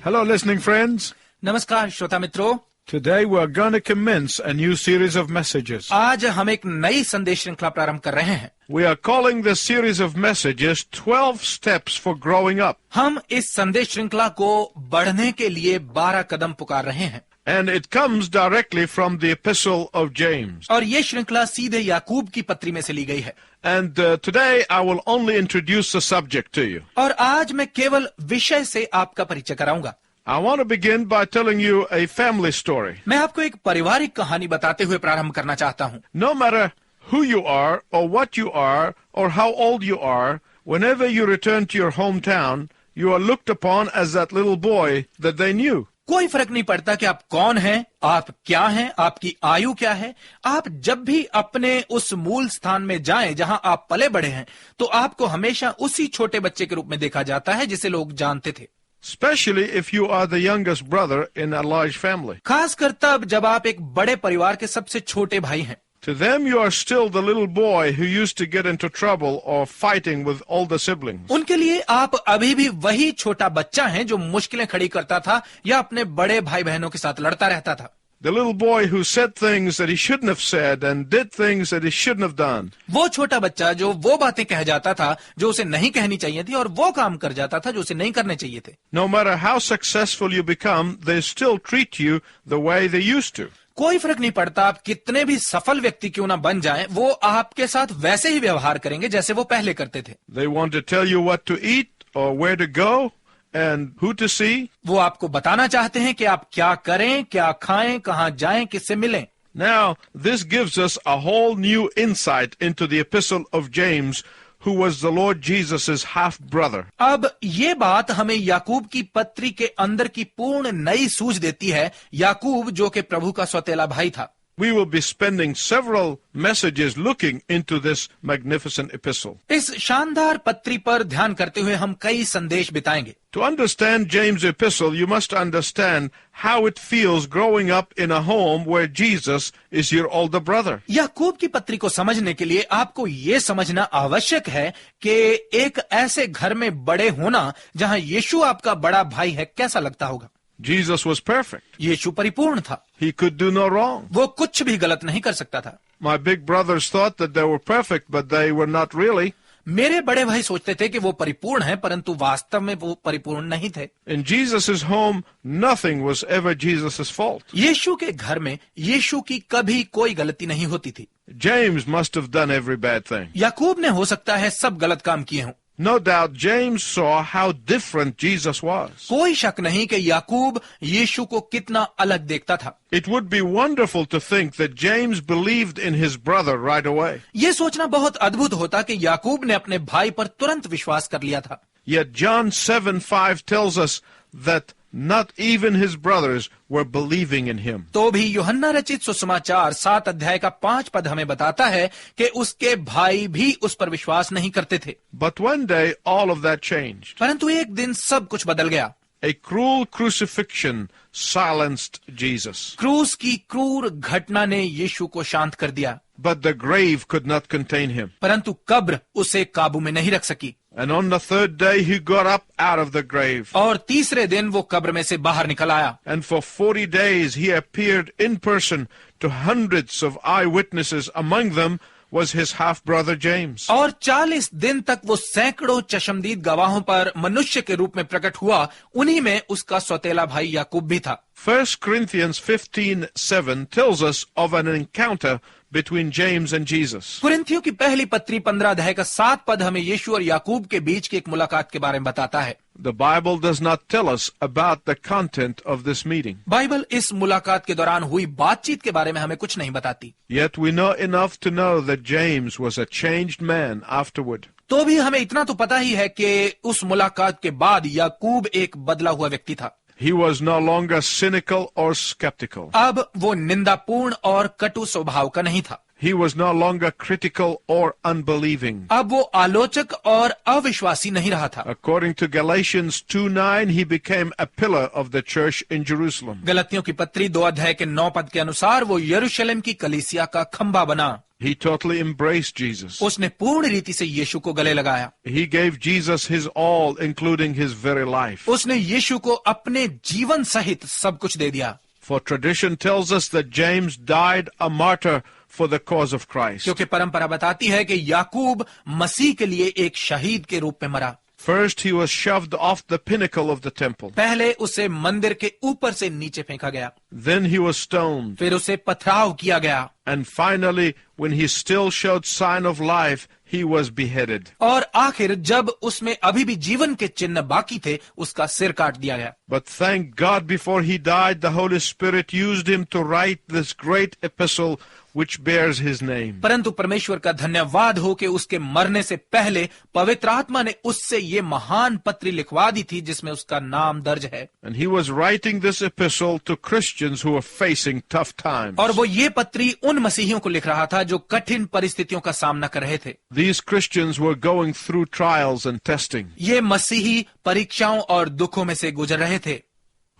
Hello, listening friends. नमस्कार श्रोता मित्रों। Today we're going to commence a new series of messages. आज हम एक नई संदेश श्रृंखला प्रारंभ कर रहे हैं। We are calling this series of messages 12 Steps for Growing Up. हम इस संदेश श्रृंखला को बढ़ने के लिए 12 कदम पुकार रहे हैं। And it comes directly from the Epistle of James. और ये श्रृंखला सीधे याकूब की पत्री में से ली गई है। And today I will only introduce the subject to you. और आज मैं केवल विषय से आपका परिचय कराऊंगा। I want to begin by telling you a family story. मैं आपको एक पारिवारिक कहानी बताते हुए प्रारंभ करना चाहता हूँ। No matter who you are or what you are or how old you are, whenever you return to your hometown, you are looked upon as that little boy that they knew. कोई फर्क नहीं पड़ता कि आप कौन हैं, आप क्या हैं, आपकी आयु क्या है। आप जब भी अपने उस मूल स्थान में जाएं जहां आप पले बढ़े हैं, तो आपको हमेशा उसी छोटे बच्चे के रूप में देखा जाता है जिसे लोग जानते थे। Especially if you are the youngest brother in a large family. खासकर तब जब आप एक बड़े परिवार के सबसे छोटे भाई हैं। To them, you are still the little boy who used to get into trouble or fighting with older siblings. उनके लिए आप अभी भी वही छोटा बच्चा हैं जो मुश्किलें खड़ी करता था या अपने बड़े भाई बहनों के साथ लड़ता रहता था। The little boy who said things that he shouldn't have said and did things that he shouldn't have done. वो छोटा बच्चा जो वो बातें कह जाता था जो उसे नहीं कहनी चाहिए थी और वो काम कर जाता था जो उसे नहीं करने चाहिए थे। No matter how successful you become, they still treat you the way they used to. कोई फर्क नहीं पड़ता आप कितने भी सफल व्यक्ति क्यों ना बन जाएं, वो आपके साथ वैसे ही व्यवहार करेंगे जैसे वो पहले करते थे। They want to tell you what to eat or where to go and who to see. वो आपको बताना चाहते हैं कि आप क्या करें, क्या खाएं, कहां जाएं, किससे मिलें। Now, this gives us a whole new insight into the Epistle of James, who was the Lord Jesus' half-brother. अब ये बात हमें याकूब की पत्री के अंदर की पूर्ण नई सूझ देती है। याकूब जो कि प्रभु का सौतेला भाई था। We will be spending several messages looking into this magnificent epistle. इस शानदार पत्री पर ध्यान करते हुए हम कई संदेश बिताएंगे। To understand James' epistle, you must understand how it feels growing up in a home where Jesus is your older brother. याकूब की पत्री को समझने के लिए आपको ये समझना आवश्यक है कि एक ऐसे घर में बड़े होना जहां यीशु आपका बड़ा भाई है कैसा लगता होगा। Jesus was perfect. यीशु परिपूर्ण था। He could do no wrong. वो कुछ भी गलत नहीं कर सकता था। My big brothers thought that they were perfect, but they were not really. मेरे बड़े भाई सोचते थे कि वो परिपूर्ण हैं, परंतु वास्तव में वो परिपूर्ण नहीं थे। In Jesus' home, nothing was ever Jesus' fault. यीशु के घर में यीशु की कभी कोई गलती नहीं होती थी। James must have done every bad thing. याकूब ने हो सकता है सब गलत काम किए हों। No doubt James saw how different Jesus was. कोई शक नहीं कि याकूब यीशु को कितना अलग देखता था। It would be wonderful to think that James believed in his brother right away. ये सोचना बहुत अद्भुत होता कि याकूब ने अपने भाई पर तुरंत विश्वास कर लिया था। Yet John 7:5 tells us that not even his brothers were believing in him. तो भी यूहन्ना रचित सुसमाचार 7 अध्याय का 5 पद हमें बताता है कि उसके भाई भी उस पर विश्वास नहीं करते थे। But one day all of that changed. परंतु एक दिन सब कुछ बदल गया। A cruel crucifixion silenced Jesus. क्रूस की क्रूर घटना ने यीशु को शांत कर दिया। But the grave could not contain him. परंतु कब्र उसे काबू में नहीं रख सकी। And on the third day he got up out of the grave. और तीसरे दिन वो कब्र में से बाहर निकल आया। And for 40 days he appeared in person to hundreds of eyewitnesses. Among them was his half-brother James. और 40 दिन तक वो सैकड़ों चशमदीद गवाहों पर मनुष्य के रूप में प्रकट हुआ। उन्हीं में उसका सौतेला भाई याकूब भी था। 1 Corinthians 15:7 tells us of an encounter between James and Jesus. कुरिन्थियों की पहली पत्री 15 अध्याय का 7 पद हमें यीशु और याकूब के बीच की एक मुलाकात के बारे में बताता है। The Bible does not tell us about the content of this meeting. Bible इस मुलाकात के दौरान हुई बातचीत के बारे में हमें कुछ नहीं बताती। Yet we know enough to know that James was a changed man afterward. तो भी हमें इतना तो पता ही है कि उस मुलाकात के बाद याकूब एक बदला हुआ व्यक्ति था। He was no longer cynical or skeptical. अब वो निंदापूर्ण और कटु स्वभाव का नहीं था। He was no longer critical or unbelieving. अब वो आलोचक और अविश्वासी नहीं रहा था। According to Galatians 2:9, he became a pillar of the church in Jerusalem. गलतियों की पत्री 2 अध्याय के 9 पद के अनुसार वो यरूशलेम की कलीसिया का खंबा बना। He totally embraced Jesus. उसने पूर्ण रीति से यीशु को गले लगाया। He gave Jesus his all, including his very life. उसने यीशु को अपने जीवन सहित सब कुछ दे दिया। For tradition tells us that James died a martyr for the cause of Christ. क्योंकि परंपरा बताती है कि याकूब मसीह के लिए एक शहीद के रूप में मरा। First, he was shoved off the pinnacle of the temple. पहले उसे मंदिर के ऊपर से नीचे फेंका गया, Then he was stoned. फिर उसे पथराव किया गया, And finally, when he still showed sign of life, he was beheaded. और आखिर जब उसमें अभी भी जीवन के चिन्ह बाकी थे, उसका सिर काट दिया गया। But thank God, before he died, the Holy Spirit used him to write this great epistle which bears his name. परंतु परमेश्वर का धन्यवाद हो कि उसके मरने से पहले पवित्र आत्मा ने उससे ये महान पत्री लिखवा दी थी जिसमें उसका नाम दर्ज है। And he was writing this epistle to Christians who were facing tough times. और वो ये पत्री उन मसीहियों को लिख रहा था जो कठिन परिस्थितियों का सामना कर रहे थे। These Christians were going through trials and testing. ये मसीही परीक्षाओं और दुखों में से गुजर रहे थे।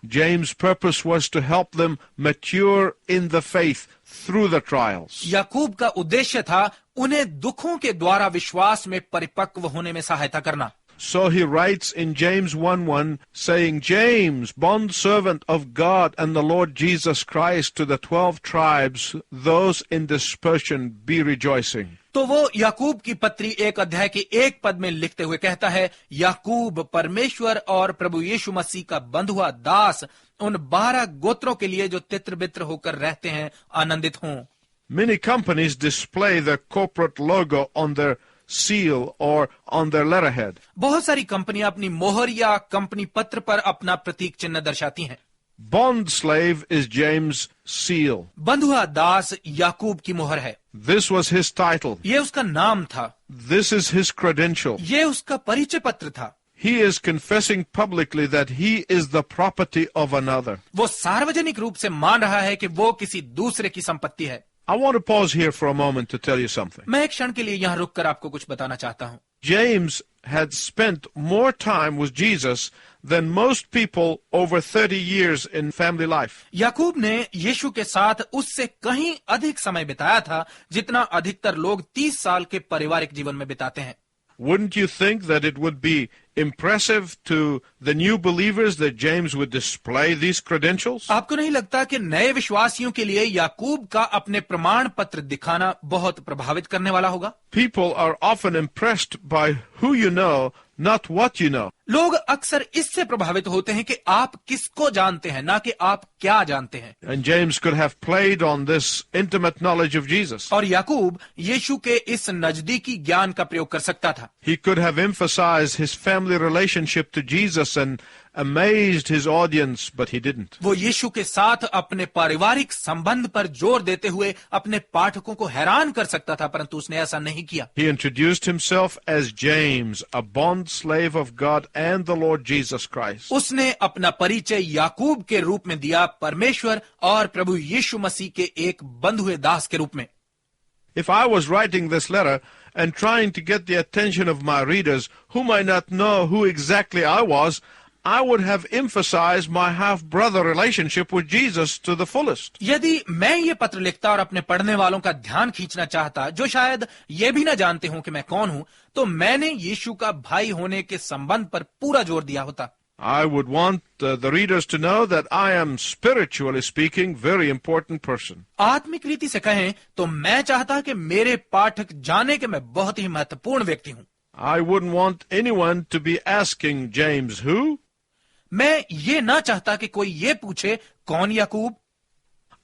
James' purpose was to help them mature in the faith through the trials. याकूब का उद्देश्य था उन्हें दुखों के द्वारा विश्वास में परिपक्व होने में सहायता करना। So he writes in James 1:1 saying, James, bond servant of God and the Lord Jesus Christ, to the 12 tribes, those in dispersion, be rejoicing. तो वो याकूब की पत्री 1 अध्याय के 1 पद में लिखते हुए कहता है, याकूब परमेश्वर और प्रभु यीशु मसीह का बंधुआ दास उन 12 गोत्रों के लिए जो तित्र बित्र होकर रहते हैं आनंदित हों। Many companies display their corporate logo on their seal or on their letterhead. बहुत सारी कंपनियां अपनी मोहर या कंपनी पत्र पर अपना प्रतीक चिन्ह दर्शाती हैं। Bond slave is James' seal. बंधुआ दास याकूब की मोहर है। This was his title. ये उसका नाम था, This is his credential. ये उसका परिचय पत्र था। He is confessing publicly that he is the property of another. वो सार्वजनिक रूप से मान रहा है कि वो किसी दूसरे की संपत्ति है। I want to pause here for a moment to tell you something. मैं एक क्षण के लिए यहाँ रुककर आपको कुछ बताना चाहता हूँ। James had spent more time with Jesus than most people over 30 years in family life. याकूब ने यीशु के साथ उससे कहीं अधिक समय बिताया था जितना अधिकतर लोग 30 साल के पारिवारिक जीवन में बिताते हैं। Wouldn't you think that it would be impressive to the new believers that James would display these credentials? आपको नहीं लगता कि नए विश्वासियों के लिए याकूब का अपने प्रमाण पत्र दिखाना बहुत प्रभावित करने वाला होगा? People are often impressed by who you know, not what you know. लोग अक्सर इससे प्रभावित होते हैं कि आप किसको जानते हैं, ना कि आप क्या जानते हैं। And James could have played on this intimate knowledge of Jesus. और याकूब यीशु के इस नजदीकी ज्ञान का प्रयोग कर सकता था। He could have emphasized his family relationship to Jesus and amazed his audience, but he didn't. वो यीशु के साथ अपने पारिवारिक संबंध पर जोर देते हुए अपने पाठकों को हैरान कर सकता था, परंतु उसने ऐसा नहीं किया। He introduced himself as James, a bond slave of God and the Lord Jesus Christ. उसने अपना परिचय याकूब के रूप में दिया, परमेश्वर और प्रभु यीशु मसीह के एक बंधुए दास के रूप में। If I was writing this letter and trying to get the attention of my readers, who might not know who exactly I was, I would have emphasized my half-brother relationship with Jesus to the fullest. यदि मैं ये पत्र लिखता और अपने पढ़ने वालों का ध्यान खींचना चाहता, जो शायद ये भी न जानते हों कि मैं कौन हूं, तो मैंने यीशु का भाई होने के संबंध पर पूरा जोर दिया होता। I would want the readers to know that I am, spiritually speaking, very important person. आत्मिक रीति से कहें तो मैं चाहता कि मेरे पाठक जाने कि मैं बहुत ही महत्वपूर्ण व्यक्ति हूं। I wouldn't want anyone to be asking James who. मैं ये ना चाहता कि कोई ये पूछे कौन याकूब।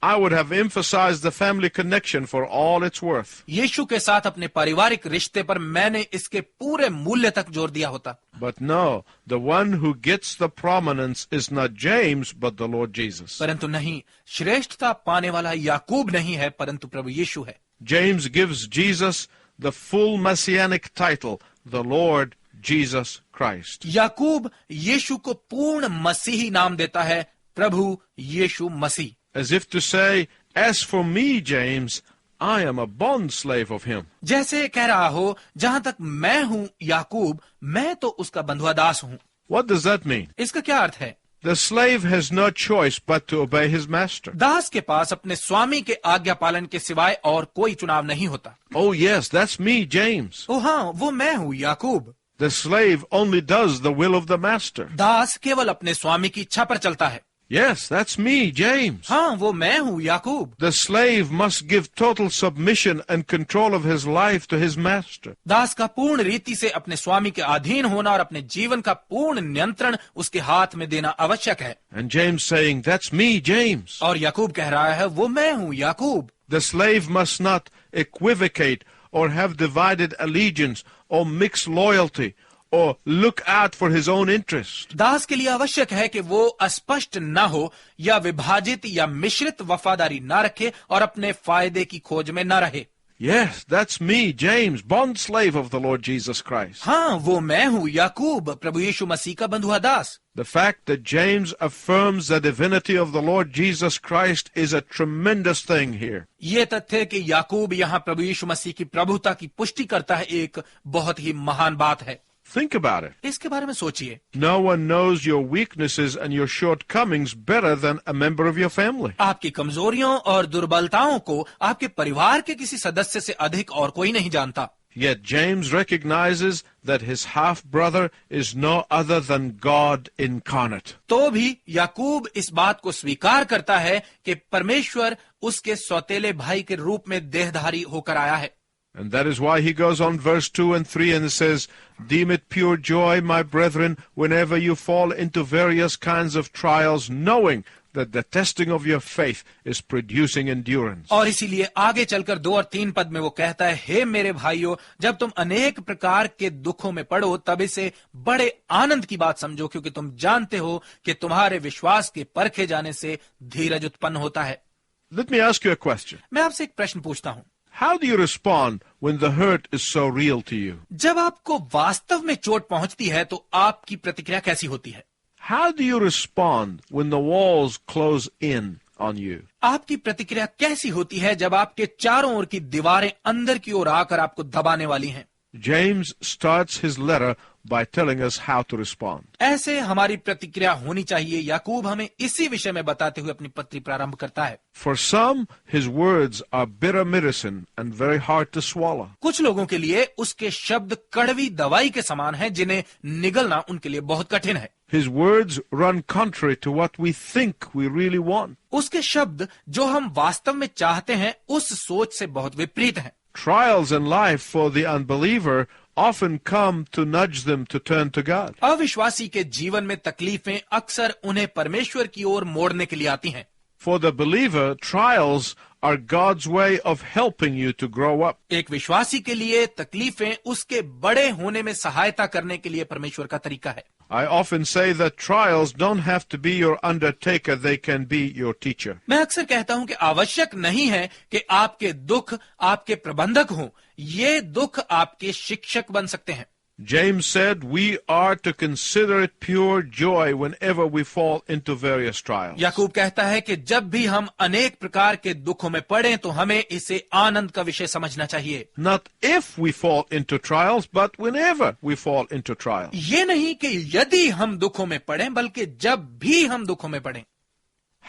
I would have emphasized the family connection for all it's worth. यीशु के साथ अपने पारिवारिक रिश्ते पर मैंने इसके पूरे मूल्य तक जोर दिया होता। But no, the one who gets the prominence is not James, but the Lord Jesus. परंतु नहीं, श्रेष्ठता पाने वाला याकूब नहीं है, परंतु प्रभु यीशु है। James gives Jesus the full messianic title, the Lord Jesus Christ. याकूब यीशु को पूर्ण मसीही नाम देता है, प्रभु यीशु मसीह। As if to say, as for me, James, I am a bond slave of him. जैसे कह रहा हो, जहां तक मैं हूं याकूब, मैं तो उसका बंधुआ दास हूं। What does that mean? इसका क्या अर्थ है? The slave has no choice but to obey his master. दास के पास अपने स्वामी के आज्ञा पालन के सिवाय और कोई चुनाव नहीं होता। Oh yes, that's me, James. ओ हाँ, वो मैं हूँ याकूब। The slave only does the will of the master. दास केवल अपने स्वामी की इच्छा पर चलता है। Yes, that's me, James. हाँ, वो मैं हूँ याकूब। The slave must give total submission and control of his life to his master. दास का पूर्ण रीति से अपने स्वामी के अधीन होना और अपने जीवन का पूर्ण नियंत्रण उसके हाथ में देना आवश्यक है। And James saying, that's me, James. और याकूब कह रहा है, वो मैं हूँ याकूब। The slave must not equivocate or have divided allegiance or mixed loyalty or look out for his own interest. दास के लिए आवश्यक है कि वो अस्पष्ट न हो या विभाजित या मिश्रित वफादारी न रखे और अपने फायदे की खोज में न रहे। Yes, that's me, James, bond slave of the Lord Jesus Christ. हाँ, वो मैं हूँ याकूब, प्रभु यीशु मसीह का बंधुआ दास। The fact that James affirms the divinity of the Lord Jesus Christ is a tremendous thing here. ये तथ्य कि याकूब यहाँ प्रभु यीशु मसीह की प्रभुता की पुष्टि करता है, एक बहुत ही महान बात है। Think about it. इसके बारे में सोचिए। No one knows your weaknesses and your shortcomings better than a member of your family. आपकी कमजोरियों और दुर्बलताओं को आपके परिवार के किसी सदस्य से अधिक और कोई नहीं जानता। Yet James recognizes that his half-brother is no other than God incarnate. तो भी याकूब इस बात को स्वीकार करता है कि परमेश्वर उसके सौतेले भाई के रूप में देहधारी होकर आया है। And that is why he goes on verse 2 and 3 and says, Deem it pure joy, my brethren, whenever you fall into various kinds of trials, knowing that the testing of your faith is producing endurance. और इसीलिए आगे चलकर 2 और 3 पद में वो कहता है, हे मेरे भाइयों, जब तुम अनेक प्रकार के दुखों में पड़ो, तब इसे बड़े आनंद की बात समझो, क्योंकि तुम जानते हो कि तुम्हारे विश्वास के परखे जाने से धीरज उत्पन्न होता है। Let me ask you a question. मैं आपसे एक प्रश्न पूछता हूँ। How do you respond when the hurt is so real to you? जब आपको वास्तव में चोट पहुंचती है तो आपकी प्रतिक्रिया कैसी होती है? How do you respond when the walls close in on you? आपकी प्रतिक्रिया कैसी होती है जब आपके चारों ओर की दीवारें अंदर की ओर आकर आपको दबाने वाली हैं? James starts his letter by telling us how to respond. ऐसे हमारी प्रतिक्रिया होनी चाहिए। याकूब हमें इसी विषय में बताते हुए अपनी पत्री प्रारंभ करता है। For some, his words are bitter medicine and very hard to swallow. कुछ लोगों के लिए उसके शब्द कड़वी दवाई के समान हैं, जिन्हें निगलना उनके लिए बहुत कठिन है। His words run contrary to what we think we really want. उसके शब्द जो हम वास्तव में चाहते हैं उस सोच से बहुत विपरीत हैं। Trials in life for the unbeliever often come to nudge them to turn to God. अविश्वासी के जीवन में तकलीफें अक्सर उन्हें परमेश्वर की ओर मोड़ने के लिए आती हैं। For the believer, trials are God's way of helping you to grow up. एक विश्वासी के लिए तकलीफें उसके बड़े होने में सहायता करने के लिए परमेश्वर का तरीका है। I often say that trials don't have to be your undertaker, they can be your teacher. मैं अक्सर कहता हूं कि आवश्यक नहीं है कि आपके दुख आपके प्रबंधक हों, ये दुख आपके शिक्षक बन सकते हैं। James said we are to consider it pure joy whenever we fall into various trials. याकूब कहता है कि जब भी हम अनेक प्रकार के दुखों में पड़ें तो हमें इसे आनंद का विषय समझना चाहिए। Not if we fall into trials, but whenever we fall into trials. ये नहीं कि यदि हम दुखों में पड़ें, बल्कि जब भी हम दुखों में पड़ें।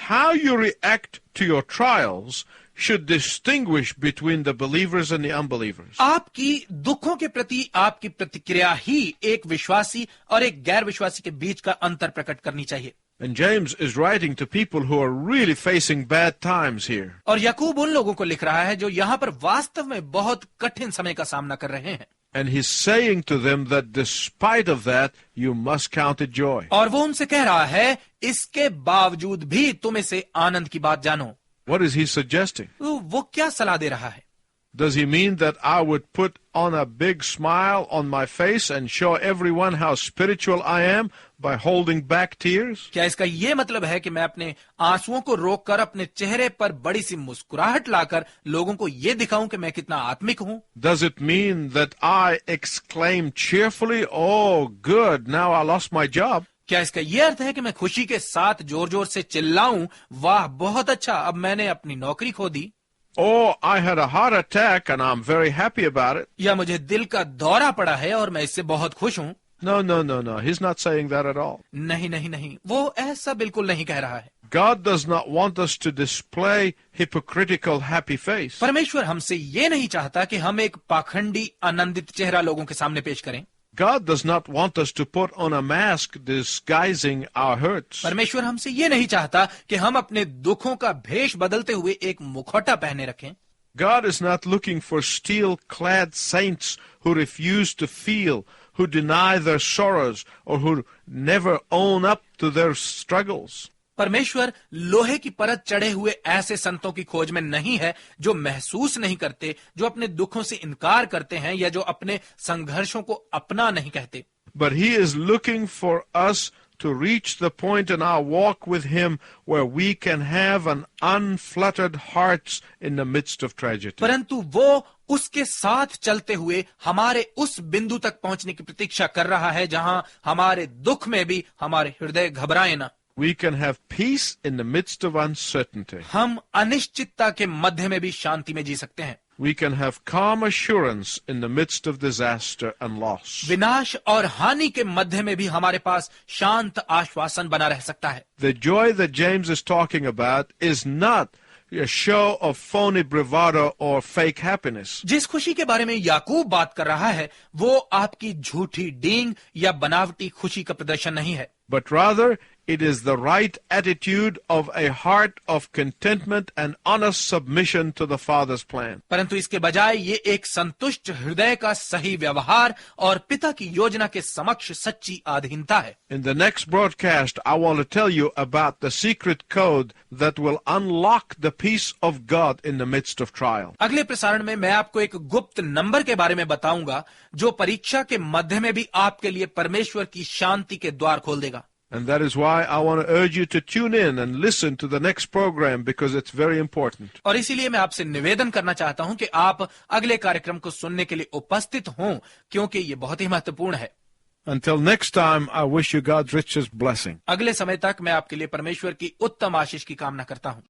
How you react to your trials should distinguish between the believers and the unbelievers. आपकी दुखों के प्रति आपकी प्रतिक्रिया ही एक विश्वासी और एक गैर विश्वासी के बीच का अंतर प्रकट करनी चाहिए। And James is writing to people who are really facing bad times here. और याकूब उन लोगों को लिख रहा है जो यहाँ पर वास्तव में बहुत कठिन समय का सामना कर रहे हैं। And he's saying to them that despite of that, you must count it joy. और वो उनसे कह रहा है, इसके बावजूद भी तुम इसे आनंद की बात जानो। What is he suggesting? तो वो क्या सलाह दे रहा है? Does he mean that I would put on a big smile on my face and show everyone how spiritual I am by holding back tears? क्या इसका ये मतलब है कि मैं अपने आंसुओं को रोककर अपने चेहरे पर बड़ी सी मुस्कुराहट लाकर लोगों को ये दिखाऊं कि मैं कितना आत्मिक हूं? Does it mean that I exclaim cheerfully, "Oh, good, now I lost my job"? क्या इसका ये अर्थ है कि मैं खुशी के साथ जोर जोर से चिल्लाऊं, वाह बहुत अच्छा, अब मैंने अपनी नौकरी खो दी? or I had a heart attack and I'm very happy about it. या मुझे दिल का दौरा पड़ा है और मैं इससे बहुत खुश हूं। No, no, no, no. He's not saying that at all. नहीं नहीं नहीं, वो ऐसा बिल्कुल नहीं कह रहा है। God does not want us to display hypocritical happy face. परमेश्वर हमसे ये नहीं चाहता कि हम एक पाखंडी आनंदित चेहरा लोगों के सामने पेश करें। God does not want us to put on a mask disguising our hurts. परमेश्वर हमसे ये नहीं चाहता कि हम अपने दुखों का भेष बदलते हुए एक मुखौटा पहने रखें। God is not looking for steel-clad saints who refuse to feel, who deny their sorrows, or who never own up to their struggles. परमेश्वर लोहे की परत चढ़े हुए ऐसे संतों की खोज में नहीं है जो महसूस नहीं करते, जो अपने दुखों से इनकार करते हैं या जो अपने संघर्षों को अपना नहीं कहते। But he is looking for us to reach the point in our walk with him where we can have an unfluttered hearts in the midst of tragedy. परंतु वो उसके साथ चलते हुए हमारे उस बिंदु तक पहुंचने की प्रतीक्षा कर रहा है जहां हमारे दुख में भी हमारे हृदय घबराए ना। We can have peace in the midst of uncertainty. हम अनिश्चितता के मध्य में भी शांति में जी सकते हैं। We can have calm assurance in the midst of disaster and loss. विनाश और हानि के मध्य में भी हमारे पास शांत आश्वासन बना रह सकता है। The joy that James is talking about is not a show of phony bravado or fake happiness. जिस खुशी के बारे में याकूब बात कर रहा है वो आपकी झूठी डींग या बनावटी खुशी का प्रदर्शन नहीं है, But rather, it is the right attitude of a heart of contentment and honest submission to the Father's plan. परंतु इसके बजाय ये एक संतुष्ट हृदय का सही व्यवहार और पिता की योजना के समक्ष सच्ची अधीनता है। In the next broadcast, I want to tell you about the secret code that will unlock the peace of God in the midst of trial. अगले प्रसारण में मैं आपको एक गुप्त नंबर के बारे में बताऊंगा जो परीक्षा के मध्य में भी आपके लिए परमेश्वर की शांति के द्वार खोल देगा। And that is why I want to urge you to tune in and listen to the next program because it's very important. और इसीलिए मैं आपसे निवेदन करना चाहता हूं कि आप अगले कार्यक्रम को सुनने के लिए उपस्थित हों क्योंकि ये बहुत ही महत्वपूर्ण है। Until next time, I wish you God's richest blessing. अगले समय तक मैं आपके लिए परमेश्वर की उत्तम आशीष की कामना करता हूं।